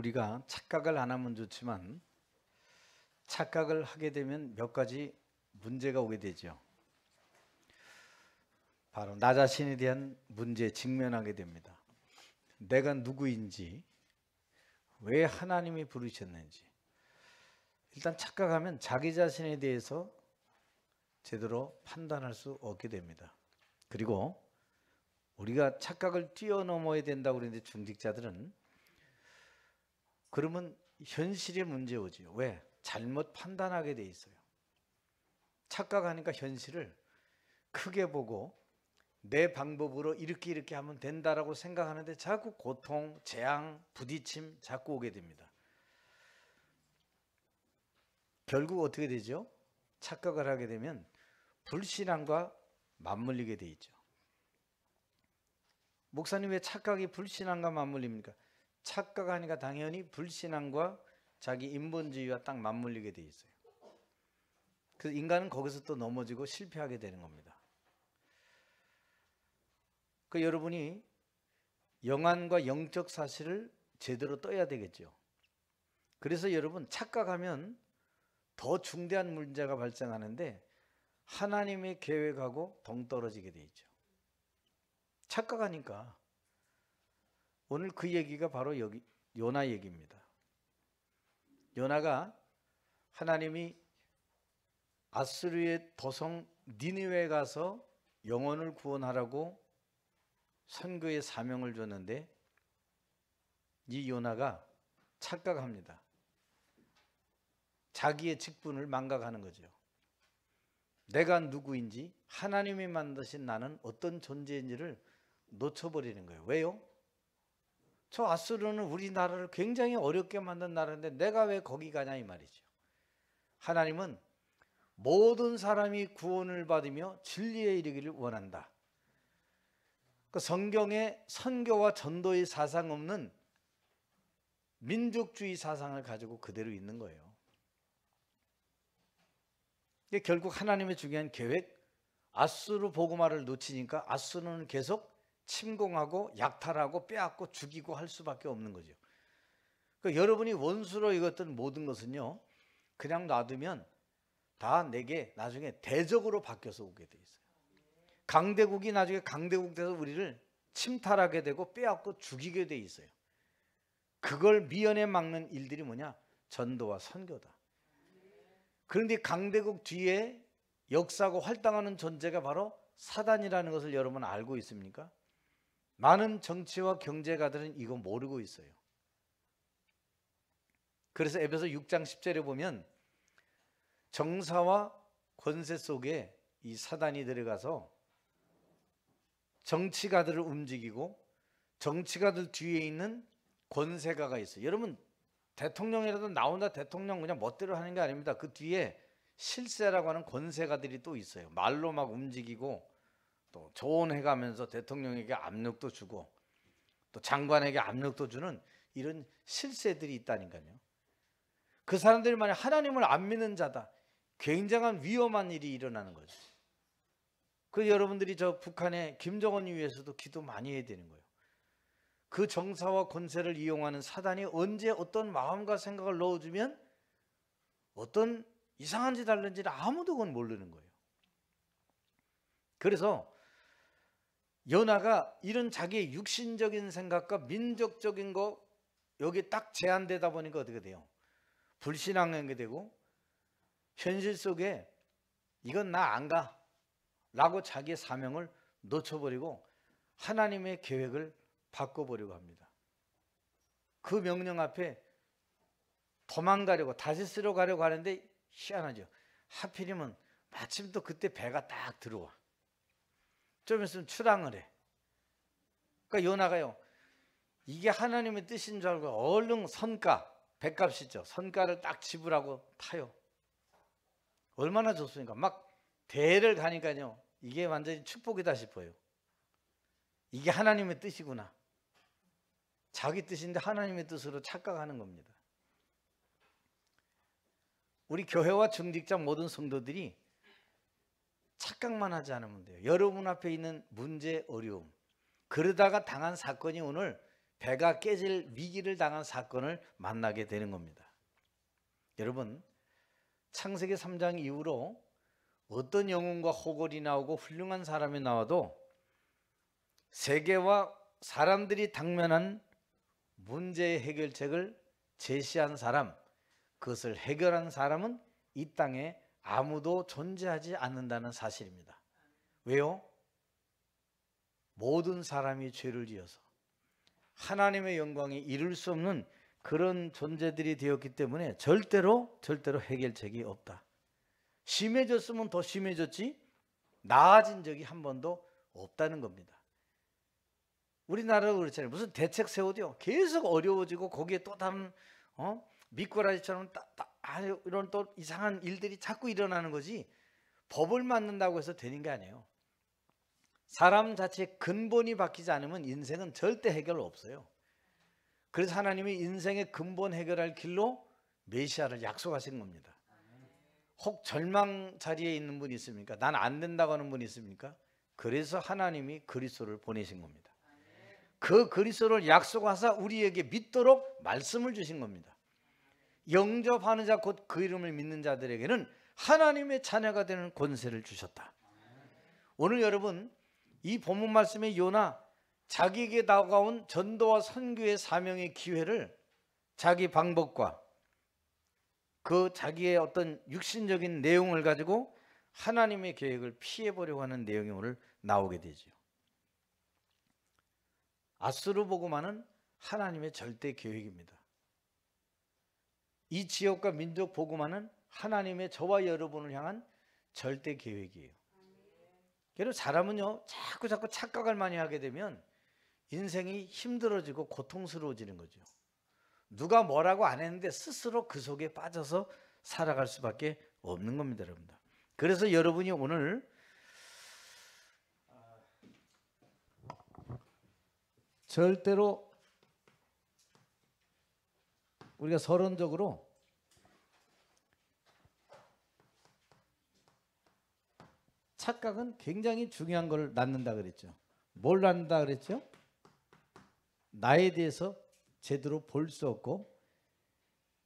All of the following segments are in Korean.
우리가 착각을 안 하면 좋지만 착각을 하게 되면 몇 가지 문제가 오게 되죠. 바로 나 자신에 대한 문제에 직면하게 됩니다. 내가 누구인지, 왜 하나님이 부르셨는지. 일단 착각하면 자기 자신에 대해서 제대로 판단할 수 없게 됩니다. 그리고 우리가 착각을 뛰어넘어야 된다고 그러는데 중직자들은 그러면 현실의 문제 오지요. 왜? 잘못 판단하게 돼 있어요. 착각하니까 현실을 크게 보고 내 방법으로 이렇게 하면 된다라고 생각하는데 자꾸 고통, 재앙, 부딪힘 자꾸 오게 됩니다. 결국 어떻게 되죠? 착각을 하게 되면 불신앙과 맞물리게 돼 있죠. 목사님 왜 착각이 불신앙과 맞물립니까? 착각하니까 당연히 불신앙과 자기 인본주의와 딱 맞물리게 돼 있어요. 그래서 인간은 거기서 또 넘어지고 실패하게 되는 겁니다. 그 여러분이 영안과 영적 사실을 제대로 떠야 되겠죠. 그래서 여러분 착각하면 더 중대한 문제가 발생하는데 하나님의 계획하고 동떨어지게 돼 있죠. 착각하니까 오늘 그 얘기가 바로 여기 요나 얘기입니다. 요나가 하나님이 아수르의 도성 니느웨에 가서 영혼을 구원하라고 선교의 사명을 줬는데 이 요나가 착각합니다. 자기의 직분을 망각하는 거죠. 내가 누구인지, 하나님이 만드신 나는 어떤 존재인지를 놓쳐버리는 거예요. 왜요? 저 아수르는 우리나라를 굉장히 어렵게 만든 나라인데 내가 왜 거기 가냐 이 말이죠. 하나님은 모든 사람이 구원을 받으며 진리에 이르기를 원한다. 그 성경에 선교와 전도의 사상 없는 민족주의 사상을 가지고 그대로 있는 거예요. 이게 결국 하나님의 중요한 계획, 아수르 복음화를 놓치니까 아수르는 계속 침공하고 약탈하고 빼앗고 죽이고 할 수밖에 없는 거죠. 그러니까 여러분이 원수로 이것던 모든 것은요, 그냥 놔두면 다 내게 나중에 대적으로 바뀌어서 오게 돼 있어요. 강대국이 나중에 강대국 돼서 우리를 침탈하게 되고 빼앗고 죽이게 돼 있어요. 그걸 미연에 막는 일들이 뭐냐? 전도와 선교다. 그런데 강대국 뒤에 역사하고 활동하는 존재가 바로 사단이라는 것을 여러분 알고 있습니까? 많은 정치와 경제가들은 이거 모르고 있어요. 그래서 에베소 6장 10절에 보면 정사와 권세 속에 이 사단이 들어가서 정치가들을 움직이고 정치가들 뒤에 있는 권세가가 있어요. 여러분 대통령이라도 나온다 대통령 그냥 멋대로 하는 게 아닙니다. 그 뒤에 실세라고 하는 권세가들이 또 있어요. 말로 막 움직이고 또 조언해가면서 대통령에게 압력도 주고 또 장관에게 압력도 주는 이런 실세들이 있다니까요. 그 사람들이 만약 하나님을 안 믿는 자다, 굉장한 위험한 일이 일어나는 거죠. 그 여러분들이 저 북한의 김정은을 위해서도 기도 많이 해야 되는 거예요. 그 정사와 권세를 이용하는 사단이 언제 어떤 마음과 생각을 넣어주면 어떤 이상한 짓 하는지를 아무도 그건 모르는 거예요. 그래서 요나가 이런 자기의 육신적인 생각과 민족적인 거 여기 딱 제한되다 보니까 어떻게 돼요? 불신앙하게 되고 현실 속에 이건 나 안 가 라고 자기의 사명을 놓쳐버리고 하나님의 계획을 바꿔보려고 합니다. 그 명령 앞에 도망가려고 다시스로 가려고 하는데 희한하죠. 하필이면 마침 또 그때 배가 딱 들어와. 좀 있으면 출항을 해. 그러니까 요나가요, 이게 하나님의 뜻인 줄 알고 얼른 선가, 배값이죠. 선가를 딱 지불하고 타요. 얼마나 좋습니까? 막 대를 가니까요, 이게 완전히 축복이다 싶어요. 이게 하나님의 뜻이구나. 자기 뜻인데 하나님의 뜻으로 착각하는 겁니다. 우리 교회와 중직자 모든 성도들이 착각만 하지 않으면 돼요. 여러분 앞에 있는 문제, 어려움, 그러다가 당한 사건이 오늘 배가 깨질 위기를 당한 사건을 만나게 되는 겁니다. 여러분, 창세기 3장 이후로 어떤 영웅과 호걸이 나오고 훌륭한 사람이 나와도 세계와 사람들이 당면한 문제의 해결책을 제시한 사람, 그것을 해결한 사람은 이 땅에 아무도 존재하지 않는다는 사실입니다. 왜요? 모든 사람이 죄를 지어서 하나님의 영광이 이룰 수 없는 그런 존재들이 되었기 때문에 절대로 해결책이 없다. 심해졌으면 더 심해졌지 나아진 적이 한 번도 없다는 겁니다. 우리나라도 그렇잖아요. 무슨 대책 세워도요 계속 어려워지고 거기에 또 다른 미꾸라지처럼 이런 또 이상한 일들이 자꾸 일어나는 거지, 법을 만든다고 해서 되는 게 아니에요. 사람 자체의 근본이 바뀌지 않으면 인생은 절대 해결 없어요. 그래서 하나님이 인생의 근본 해결할 길로 메시아를 약속하신 겁니다. 혹 절망 자리에 있는 분이 있습니까? 난 안 된다고 하는 분이 있습니까? 그래서 하나님이 그리스도를 보내신 겁니다. 그 그리스도를 약속하사 우리에게 믿도록 말씀을 주신 겁니다. 영접하는 자 곧 그 이름을 믿는 자들에게는 하나님의 자녀가 되는 권세를 주셨다. 오늘 여러분, 이 본문 말씀의 요나, 자기에게 다가온 전도와 선교의 사명의 기회를 자기 방법과 그 자기의 어떤 육신적인 내용을 가지고 하나님의 계획을 피해보려고 하는 내용이 오늘 나오게 되죠. 아수르 보고마는 하나님의 절대 계획입니다. 이 지역과 민족 보고마는 하나님의 저와 여러분을 향한 절대 계획이에요. 그래서 사람은요 자꾸 착각을 많이 하게 되면 인생이 힘들어지고 고통스러워지는 거죠. 누가 뭐라고 안 했는데 스스로 그 속에 빠져서 살아갈 수밖에 없는 겁니다, 여러분들. 그래서 여러분이 오늘 절대로 우리가 서론적으로 착각은 굉장히 중요한 걸 낳는다 그랬죠. 뭘 낳는다 그랬죠? 나에 대해서 제대로 볼 수 없고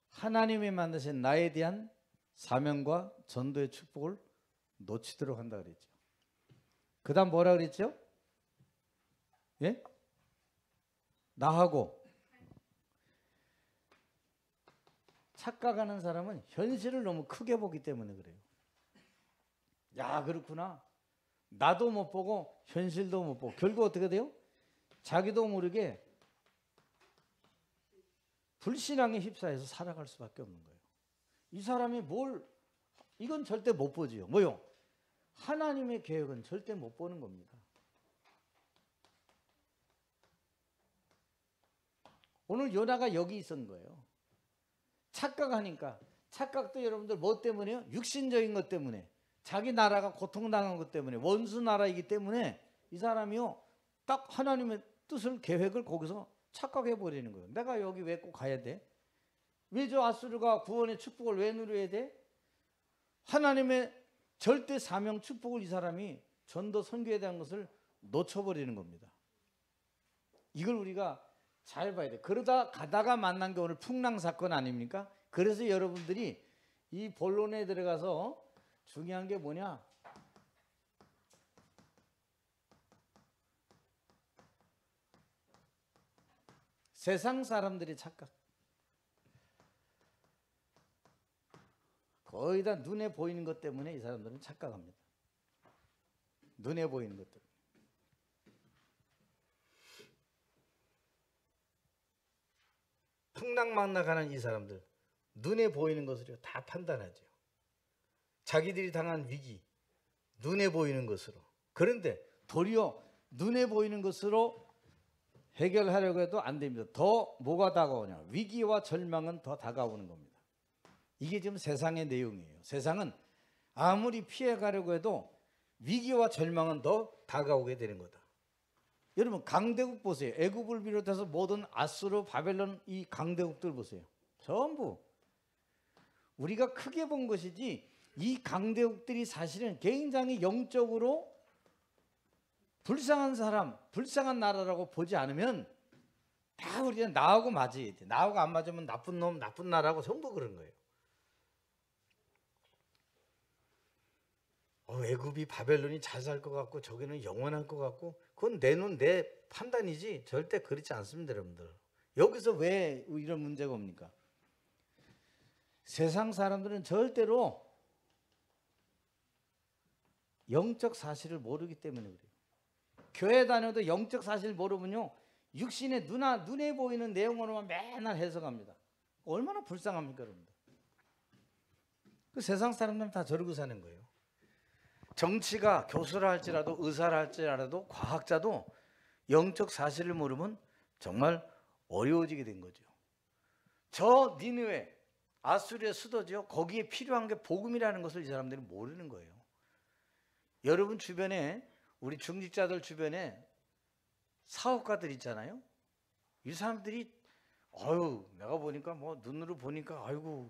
하나님이 만드신 나에 대한 사명과 전도의 축복을 놓치도록 한다 그랬죠. 그 다음 뭐라 그랬죠? 예? 나하고 착각하는 사람은 현실을 너무 크게 보기 때문에 그래요. 야, 그렇구나. 나도 못 보고 현실도 못 보고 결국 어떻게 돼요? 자기도 모르게 불신앙에 휩싸여서 살아갈 수밖에 없는 거예요. 이 사람이 이건 절대 못 보지요. 뭐요? 하나님의 계획은 절대 못 보는 겁니다. 오늘 요나가 여기 있었던 거예요. 착각하니까. 착각도 여러분들 뭐 때문에요? 육신적인 것 때문에. 자기 나라가 고통당한 것 때문에, 원수 나라이기 때문에 이 사람이요 딱 하나님의 뜻을, 계획을 거기서 착각해 버리는 거예요. 내가 여기 왜 꼭 가야 돼? 왜 저 아수르가 구원의 축복을 왜 누려야 돼? 하나님의 절대 사명 축복을 이 사람이 전도 선교에 대한 것을 놓쳐버리는 겁니다. 이걸 우리가 잘 봐야 돼. 그러다 가다가 만난 게 오늘 풍랑 사건 아닙니까? 그래서 여러분들이 이 본론에 들어가서 중요한 게 뭐냐? 세상 사람들이 착각. 거의 다 눈에 보이는 것 때문에 이 사람들은 착각합니다. 눈에 보이는 것들. 풍랑망락하는 이 사람들, 눈에 보이는 것으로 다 판단하죠. 자기들이 당한 위기, 눈에 보이는 것으로. 그런데 도리어 눈에 보이는 것으로 해결하려고 해도 안 됩니다. 더 뭐가 다가오냐? 위기와 절망은 더 다가오는 겁니다. 이게 지금 세상의 내용이에요. 세상은 아무리 피해가려고 해도 위기와 절망은 더 다가오게 되는 거다. 여러분 강대국 보세요. 애굽을 비롯해서 모든 아수르, 바벨론 이 강대국들 보세요. 전부 우리가 크게 본 것이지 이 강대국들이 사실은 굉장히 영적으로 불쌍한 사람, 불쌍한 나라라고 보지 않으면 다 우리는 나하고 맞아야 돼. 나하고 안 맞으면 나쁜 놈, 나쁜 나라고 전부 그런 거예요. 애굽이 바벨론이 잘 살 것 같고 저기는 영원할 것 같고 그건 내 눈, 내 판단이지 절대 그렇지 않습니다, 여러분들. 여기서 왜 이런 문제가 옵니까? 세상 사람들은 절대로 영적 사실을 모르기 때문에 그래요. 교회 다녀도 영적 사실을 모르면요, 육신의 눈에 보이는 내용으로만 맨날 해석합니다. 얼마나 불쌍합니까, 여러분들? 그 세상 사람들은 다 저러고 사는 거예요. 정치가 교수라 할지라도 의사라 할지라도 과학자도 영적 사실을 모르면 정말 어려워지게 된 거죠. 저 니느웨 아수르의 수도죠. 거기에 필요한 게 복음이라는 것을 이 사람들이 모르는 거예요. 여러분 주변에, 우리 중직자들 주변에 사업가들 있잖아요. 이 사람들이 내가 보니까 뭐 눈으로 보니까 아이고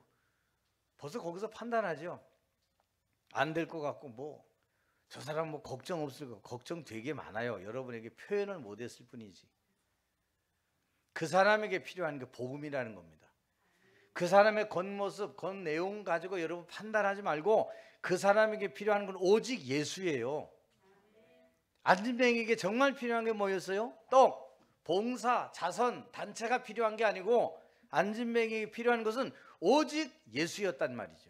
벌써 거기서 판단하죠. 안 될 것 같고 뭐 저 사람 뭐 걱정 없을 거, 걱정 되게 많아요. 여러분에게 표현을 못했을 뿐이지. 그 사람에게 필요한 게 복음이라는 겁니다. 그 사람의 겉모습, 겉내용 가지고 여러분 판단하지 말고 그 사람에게 필요한 건 오직 예수예요. 안진뱅이에게 정말 필요한 게 뭐였어요? 떡, 봉사, 자선, 단체가 필요한 게 아니고 안진뱅이에게 필요한 것은 오직 예수였단 말이죠.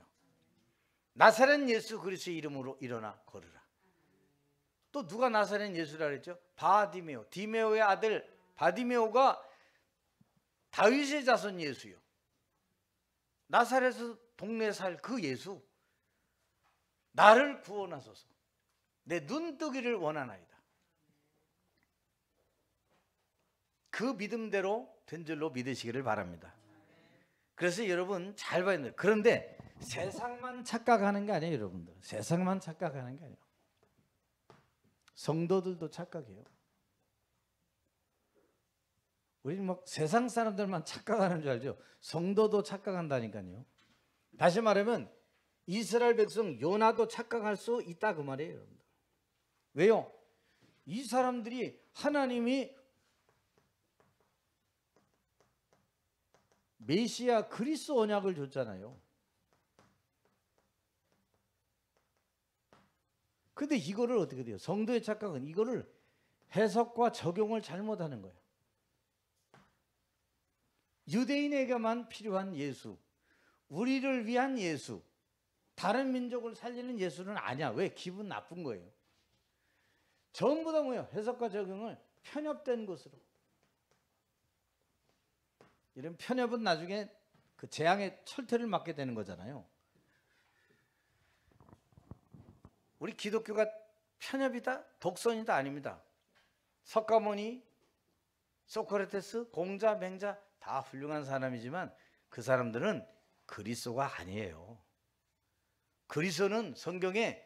나사렛 예수 그리스도의 이름으로 일어나 걸으라. 또 누가 나사렛 예수라 그랬죠? 바디메오, 디메오의 아들 바디메오가 다윗의 자손 예수요. 나사렛 동네 살 그 예수. 나를 구원하소서. 내 눈뜨기를 원하나이다. 그 믿음대로 된 줄로 믿으시기를 바랍니다. 그래서 여러분 잘 봐야 돼요. 그런데 세상만 착각하는 게 아니에요, 여러분들. 세상만 착각하는 게 아니에요. 성도들도 착각해요. 우리는 막 세상 사람들만 착각하는 줄 알죠. 성도도 착각한다니까요. 다시 말하면 이스라엘 백성 요나도 착각할 수 있다 그 말이에요, 여러분들. 왜요? 이 사람들이 하나님이 메시아 그리스도 언약을 줬잖아요. 근데 이거를 어떻게 돼요? 성도의 착각은 이거를 해석과 적용을 잘못하는 거예요. 유대인에게만 필요한 예수, 우리를 위한 예수, 다른 민족을 살리는 예수는 아니야. 왜? 기분 나쁜 거예요. 전부 다 뭐예요? 해석과 적용을 편협된 것으로. 이런 편협은 나중에 그 재앙의 철퇴를 맞게 되는 거잖아요. 우리 기독교가 편협이다? 독선이다? 아닙니다. 석가모니, 소크라테스, 공자, 맹자 다 훌륭한 사람이지만 그 사람들은 그리스도가 아니에요. 그리스도는 성경에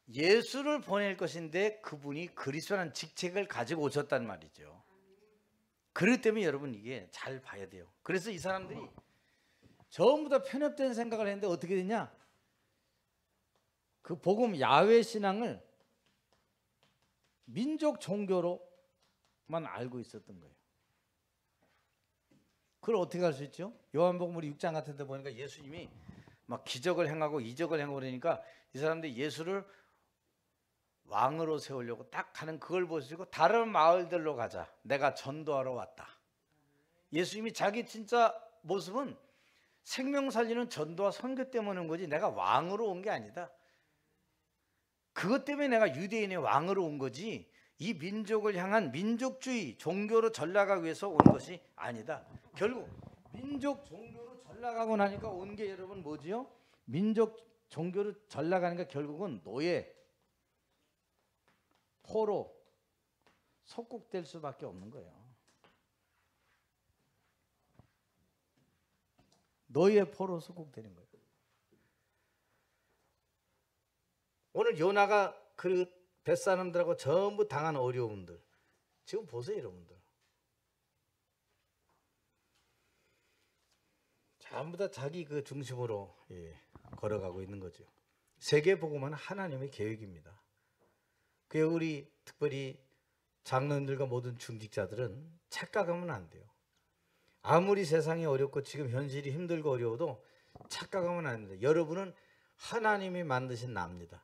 예수를 보낼 것인데 그분이 그리스도라는 직책을 가지고 오셨단 말이죠. 그렇기 때문에 여러분 이게 잘 봐야 돼요. 그래서 이 사람들이 전부 다 편협된 생각을 했는데 어떻게 되냐? 그 복음 야훼 신앙을 민족 종교로만 알고 있었던 거예요. 그걸 어떻게 할 수 있죠? 요한복음 우리 6장 같은 데 보니까 예수님이 막 기적을 행하고 이적을 행하고 그러니까 이 사람들이 예수를 왕으로 세우려고 딱 하는 그걸 보시고 다른 마을들로 가자. 내가 전도하러 왔다. 예수님이 자기 진짜 모습은 생명 살리는 전도와 선교 때문에 온 거지 내가 왕으로 온 게 아니다. 그것 때문에 내가 유대인의 왕으로 온 거지 이 민족을 향한 민족주의 종교로 전락하기 위해서 온 것이 아니다. 결국 민족 종교로 전락하고 나니까 온 게 여러분 뭐지요? 민족 종교로 전락하니까 결국은 노예, 포로, 속국될 수밖에 없는 거예요. 노예, 포로, 속국되는 거예요. 오늘 요나가 그 뱃사람들하고 전부 당한 어려움들 지금 보세요, 여러분들. 전부 다 자기 그 중심으로 걸어가고 있는 거죠. 세계복음은 하나님의 계획입니다. 그게 우리 특별히 장로님들과 모든 중직자들은 착각하면 안 돼요. 아무리 세상이 어렵고 지금 현실이 힘들고 어려워도 착각하면 안 됩니다. 여러분은 하나님이 만드신 나입니다.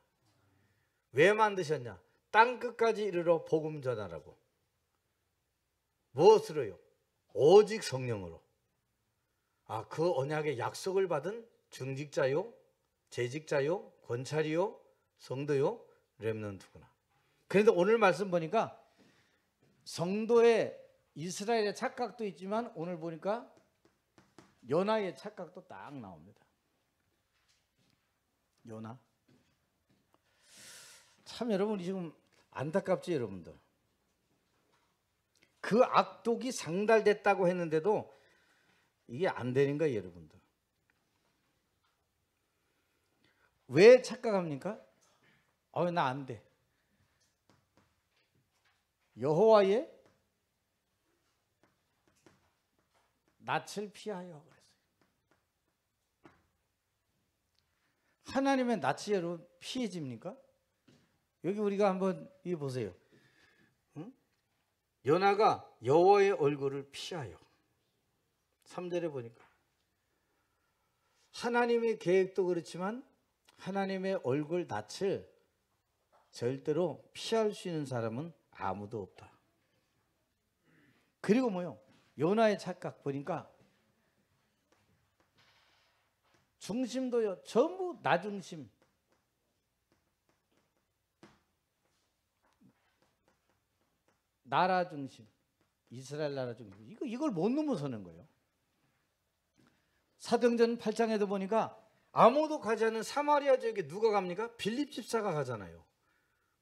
왜 만드셨냐? 땅 끝까지 이르러 복음 전하라고. 무엇으로요? 오직 성령으로. 그 언약의 약속을 받은 중직자요, 재직자요, 권찰이요, 성도요, 렘넌트구나. 그런데 오늘 말씀 보니까 성도의 이스라엘의 착각도 있지만 오늘 보니까 요나의 착각도 딱 나옵니다. 요나. 참 여러분 지금 안타깝지 여러분들. 그 악독이 상달됐다고 했는데도 이게 안 되는 거예요 여러분들. 왜 착각합니까? 나 안 돼. 여호와의 낯을 피하여 그랬어요. 하나님의 낯이 여러분 피해집니까? 여기 우리가 한번 이 보세요. 요나가 여호와의 얼굴을 피하여. 3절에 보니까 하나님의 계획도 그렇지만 하나님의 얼굴 낯을 절대로 피할 수 있는 사람은 아무도 없다. 그리고 뭐요? 요나의 착각 보니까 중심도요 전부 나 중심. 나라 중심, 이스라엘 나라 중심. 이걸 못 넘어서는 거예요. 사도행전 8장에도 보니까 아무도 가지 않는 사마리아 지역에 누가 갑니까? 빌립 집사가 가잖아요.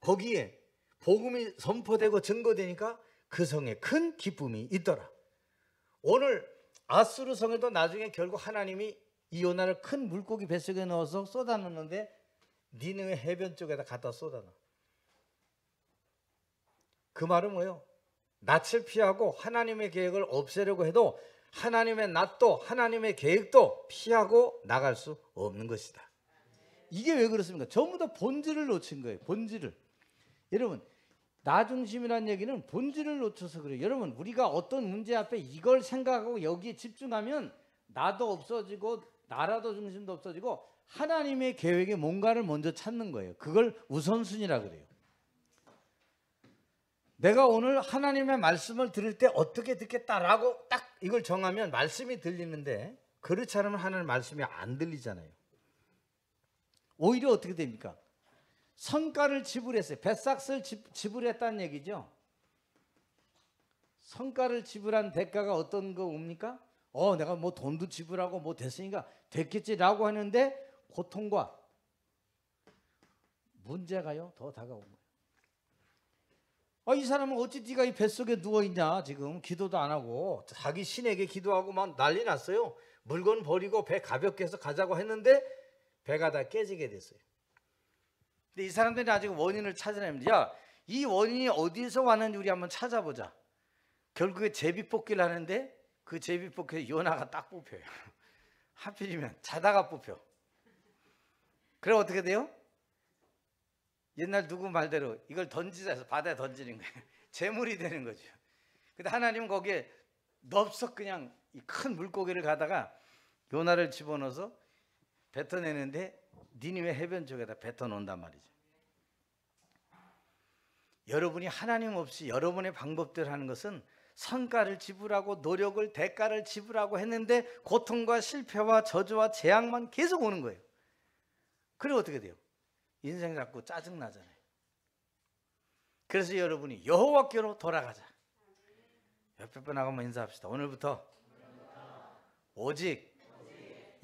거기에 복음이 선포되고 증거되니까 그 성에 큰 기쁨이 있더라. 오늘 아수르 성에도 나중에 결국 하나님이 이 요나를 큰 물고기 뱃속에 넣어서 쏟아놓는데 니느웨 해변 쪽에다 갖다 쏟아놔. 그 말은 뭐예요? 낯을 피하고 하나님의 계획을 없애려고 해도 하나님의 낯도 하나님의 계획도 피하고 나갈 수 없는 것이다. 이게 왜 그렇습니까? 전부 다 본질을 놓친 거예요. 본질을. 여러분 나 중심이라는 얘기는 본질을 놓쳐서 그래요. 여러분 우리가 어떤 문제 앞에 이걸 생각하고 여기에 집중하면 나도 없어지고 나라도 중심도 없어지고 하나님의 계획에 뭔가를 먼저 찾는 거예요. 그걸 우선순위라 그래요. 내가 오늘 하나님의 말씀을 들을 때 어떻게 듣겠다라고 딱 이걸 정하면 말씀이 들리는데 그렇지 않으면 하나님의 말씀이 안 들리잖아요. 오히려 어떻게 됩니까? 성가를 지불했어요. 뱃삭을 지불했다는 얘기죠. 성가를 지불한 대가가 어떤 거 옵니까? 내가 뭐 돈도 지불하고 뭐 됐으니까 됐겠지라고 하는데 고통과 문제가요 더 다가온 거예요. 이 사람은 어찌 네가 이 뱃속에 누워있냐 지금 기도도 안 하고 자기 신에게 기도하고 막 난리 났어요. 물건 버리고 배 가볍게 해서 가자고 했는데 배가 다 깨지게 됐어요. 근데 이 사람들이 아직 원인을 찾아냅니다. 이 원인이 어디서 왔는지 우리 한번 찾아보자. 결국에 제비뽑기를 하는데 그 제비뽑기에 요나가 딱 뽑혀요. 하필이면 자다가 뽑혀. 그럼 어떻게 돼요? 옛날 누구 말대로 이걸 던지자 해서 바다에 던지는 거예요. 재물이 되는 거죠. 근데 하나님은 거기에 넙석 그냥 이 큰 물고기를 가다가 요나를 집어넣어서 뱉어내는데 니느웨 해변 쪽에다 뱉어놓는단 말이죠. 여러분이 하나님 없이 여러분의 방법대로 하는 것은 성가를 지불하고 노력을 대가를 지불하고 했는데 고통과 실패와 저주와 재앙만 계속 오는 거예요. 그리고 어떻게 돼요? 인생 자꾸 짜증나잖아요. 그래서 여러분이 여호와께로 돌아가자. 옆에 분 나가면 인사합시다. 오늘부터 오직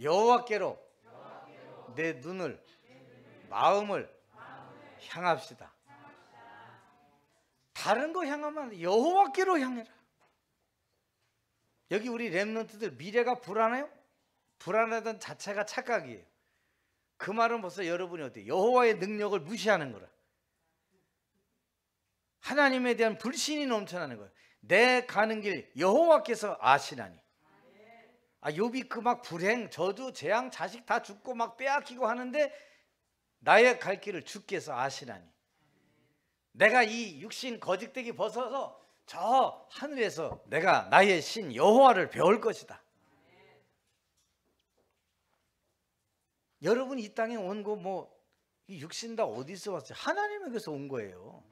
여호와께로 내 눈을 마음을 향합시다. 다른 거 향하면 안 돼. 여호와께로 향해라. 여기 우리 렘넌트들 미래가 불안해요? 불안하던 자체가 착각이에요. 그 말은 벌써 여러분이 어때요? 여호와의 능력을 무시하는 거라. 하나님에 대한 불신이 넘쳐나는 거예요. 내 가는 길 여호와께서 아시나니. 욥이 그 막 불행, 저주, 재앙, 자식 다 죽고 막 빼앗기고 하는데 나의 갈 길을 주께서 아시나니. 내가 이 육신 거짓되기 벗어서 저 하늘에서 내가 나의 신 여호와를 배울 것이다. 여러분 이 땅에 온 거 뭐 육신 다 어디서 왔어요? 하나님에게서 온 거예요.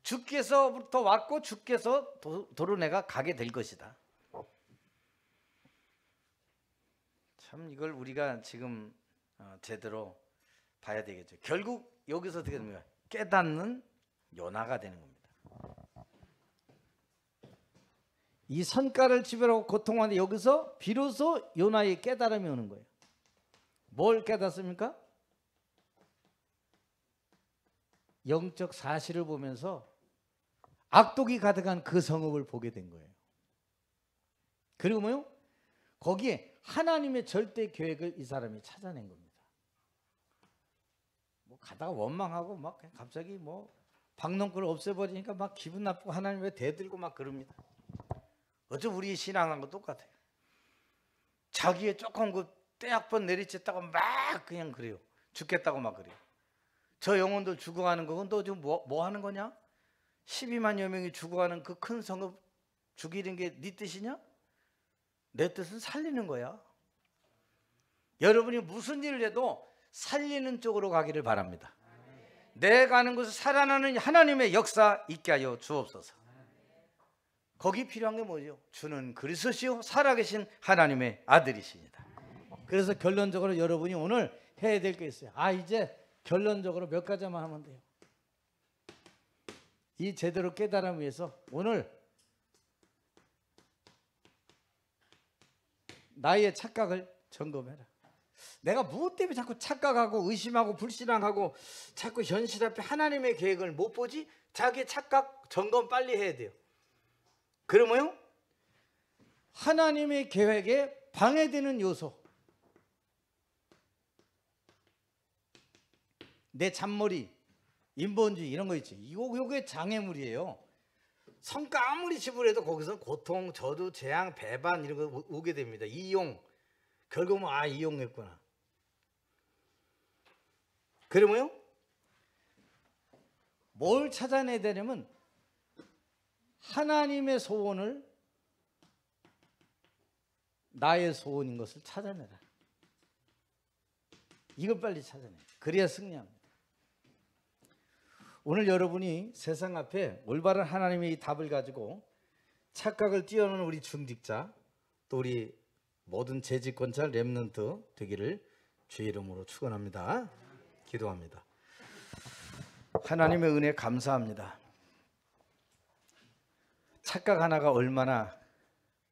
주께서부터 왔고 주께서 도로 내가 가게 될 것이다. 참 이걸 우리가 지금 제대로 봐야 되겠죠. 결국 여기서 어떻게 됩니까? 깨닫는 요나가 되는 겁니다. 이 선가를 지배하고 고통하는데 여기서 비로소 요나의 깨달음이 오는 거예요. 뭘 깨닫습니까? 영적 사실을 보면서 악독이 가득한 그 성읍을 보게 된 거예요. 그리고 뭐요? 거기에 하나님의 절대 계획을 이 사람이 찾아낸 겁니다. 뭐 가다가 원망하고 막 갑자기 뭐 박농구를 없애버리니까 막 기분 나쁘고 하나님 왜 대들고 막 그럽니다. 어째 우리 신앙하고 똑같아요. 자기의 조금 그 떼약번 내리쳤다고 막 그냥 그래요. 죽겠다고 막 그래요. 저 영혼들 죽어가는 거 너 지금 뭐 하는 거냐? 12만여 명이 죽어가는 그 큰 성읍 죽이는 게 네 뜻이냐? 내 뜻은 살리는 거야. 여러분이 무슨 일을 해도 살리는 쪽으로 가기를 바랍니다. 내가 가는 곳에 살아나는 하나님의 역사 있게 하여 주옵소서. 거기 필요한 게 뭐죠? 주는 그리스도시요 살아계신 하나님의 아들이십니다. 그래서 결론적으로 여러분이 오늘 해야 될 게 있어요. 이제 결론적으로 몇 가지만 하면 돼요. 이 제대로 깨달음 위해서 오늘 나의 착각을 점검해라. 내가 무엇 때문에 자꾸 착각하고 의심하고 불신앙하고 자꾸 현실 앞에 하나님의 계획을 못 보지? 자기의 착각 점검 빨리 해야 돼요. 그러면요 하나님의 계획에 방해되는 요소, 내 잔머리, 인본주의 이런 거 있지. 요게 장애물이에요. 성과 아무리 지불해도 거기서 고통, 저주, 재앙, 배반 이런 거 오게 됩니다. 이용. 결국은 이용했구나. 그러면요 뭘 찾아내야 되냐면 하나님의 소원을 나의 소원인 것을 찾아내라. 이걸 빨리 찾아내. 그래야 승리합니다. 오늘 여러분이 세상 앞에 올바른 하나님의 이 답을 가지고 착각을 뛰어넘는 우리 중직자 또 우리 모든 재직권자 렘넌트 되기를 주의 이름으로 축원합니다. 기도합니다. 하나님의 은혜 감사합니다. 착각 하나가 얼마나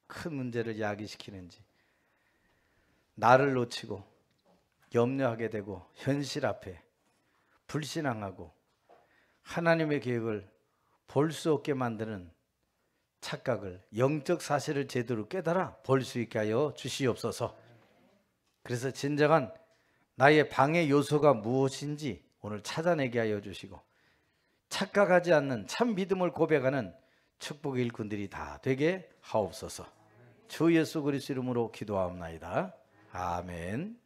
큰 문제를 야기시키는지, 나를 놓치고 염려하게 되고 현실 앞에 불신앙하고 하나님의 계획을 볼 수 없게 만드는 착각을, 영적 사실을 제대로 깨달아 볼 수 있게 하여 주시옵소서. 그래서 진정한 나의 방해 요소가 무엇인지 오늘 찾아내게 하여 주시고 착각하지 않는 참 믿음을 고백하는 축복의 일꾼들이 다 되게 하옵소서. 주 예수 그리스도 이름으로 기도하옵나이다. 아멘.